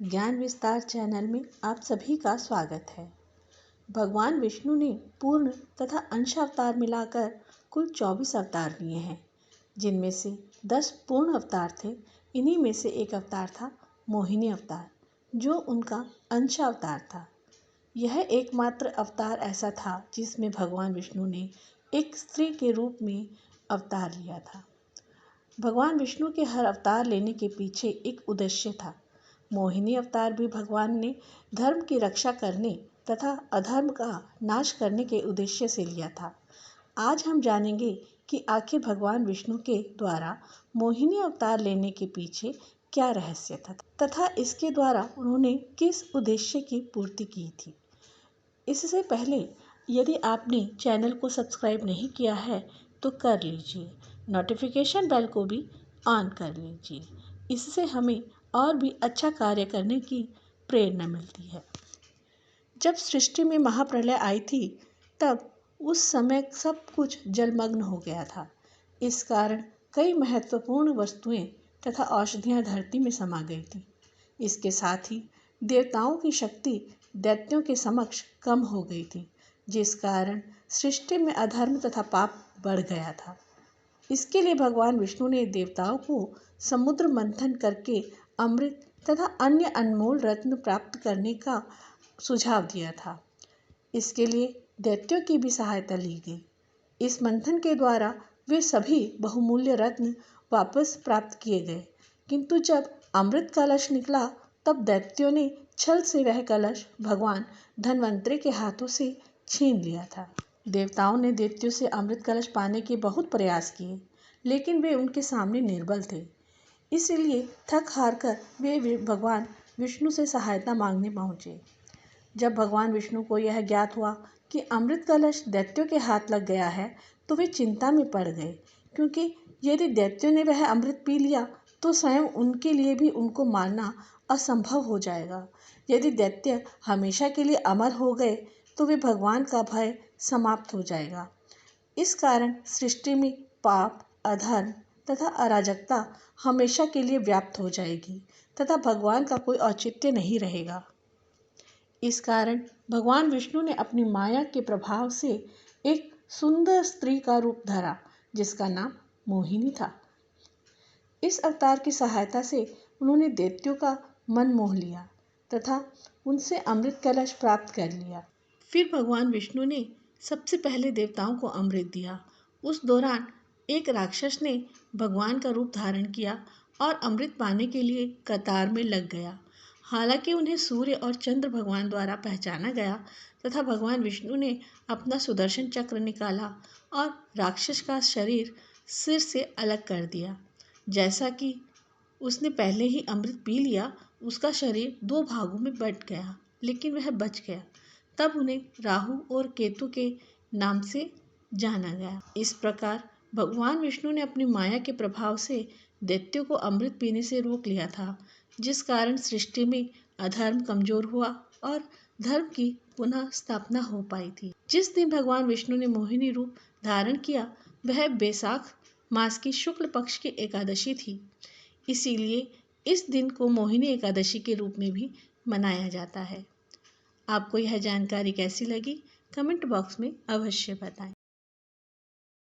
ज्ञान विस्तार चैनल में आप सभी का स्वागत है। भगवान विष्णु ने पूर्ण तथा अंश अवतार मिलाकर कुल 24 अवतार लिए हैं, जिनमें से 10 पूर्ण अवतार थे। इन्हीं में से एक अवतार था मोहिनी अवतार, जो उनका अंश अवतार था। यह एकमात्र अवतार ऐसा था जिसमें भगवान विष्णु ने एक स्त्री के रूप में अवतार लिया था। भगवान विष्णु के हर अवतार लेने के पीछे एक उद्देश्य था। मोहिनी अवतार भी भगवान ने धर्म की रक्षा करने तथा अधर्म का नाश करने के उद्देश्य से लिया था। आज हम जानेंगे कि आखिर भगवान विष्णु के द्वारा मोहिनी अवतार लेने के पीछे क्या रहस्य था तथा इसके द्वारा उन्होंने किस उद्देश्य की पूर्ति की थी। इससे पहले यदि आपने चैनल को सब्सक्राइब नहीं किया है तो कर लीजिए, नोटिफिकेशन बेल को भी ऑन कर लीजिए। इससे हमें और भी अच्छा कार्य करने की प्रेरणा मिलती है। जब सृष्टि में महाप्रलय आई थी तब उस समय सब कुछ जलमग्न हो गया था। इस कारण कई महत्वपूर्ण वस्तुएं तथा औषधियां धरती में समा गई थी। इसके साथ ही देवताओं की शक्ति दैत्यों के समक्ष कम हो गई थी, जिस कारण सृष्टि में अधर्म तथा पाप बढ़ गया था। इसके लिए भगवान विष्णु ने देवताओं को समुद्र मंथन करके अमृत तथा अन्य अनमोल रत्न प्राप्त करने का सुझाव दिया था। इसके लिए दैत्यों की भी सहायता ली गई। इस मंथन के द्वारा वे सभी बहुमूल्य रत्न वापस प्राप्त किए गए, किंतु जब अमृत कलश निकला तब दैत्यों ने छल से वह कलश भगवान धन्वंतरि के हाथों से छीन लिया था। देवताओं ने दैत्यों से अमृत कलश पाने के बहुत प्रयास किए, लेकिन वे उनके सामने निर्बल थे। इसलिए थक हार कर वे भगवान विष्णु से सहायता मांगने पहुँचे। जब भगवान विष्णु को यह ज्ञात हुआ कि अमृत कलश दैत्यों के हाथ लग गया है तो वे चिंता में पड़ गए, क्योंकि यदि दैत्यों ने वह अमृत पी लिया तो स्वयं उनके लिए भी उनको मारना असंभव हो जाएगा। यदि दैत्य हमेशा के लिए अमर हो गए तो वे भगवान का भय समाप्त हो जाएगा। इस कारण सृष्टि में पाप, अधर्म तथा अराजकता हमेशा के लिए व्याप्त हो जाएगी तथा भगवान का कोई औचित्य नहीं रहेगा। इस कारण भगवान विष्णु ने अपनी माया के प्रभाव से एक सुंदर स्त्री का रूप धरा, जिसका नाम मोहिनी था। इस अवतार की सहायता से उन्होंने दैत्यों का मन मोह लिया तथा उनसे अमृत कलश प्राप्त कर लिया। फिर भगवान विष्णु ने सबसे पहले देवताओं को अमृत दिया। उस दौरान एक राक्षस ने भगवान का रूप धारण किया और अमृत पाने के लिए कतार में लग गया। हालांकि उन्हें सूर्य और चंद्र भगवान द्वारा पहचाना गया तथा भगवान विष्णु ने अपना सुदर्शन चक्र निकाला और राक्षस का शरीर सिर से अलग कर दिया। जैसा कि उसने पहले ही अमृत पी लिया, उसका शरीर 2 भागों में बंट गया, लेकिन वह बच गया। तब उन्हें राहु और केतु के नाम से जाना गया। इस प्रकार भगवान विष्णु ने अपनी माया के प्रभाव से दैत्यों को अमृत पीने से रोक लिया था, जिस कारण सृष्टि में अधर्म कमजोर हुआ और धर्म की पुनः स्थापना हो पाई थी। जिस दिन भगवान विष्णु ने मोहिनी रूप धारण किया वह बैसाख मास की शुक्ल पक्ष की एकादशी थी। इसीलिए इस दिन को मोहिनी एकादशी के रूप में भी मनाया जाता है। आपको यह जानकारी कैसी लगी, कमेंट बॉक्स में अवश्य बताएं।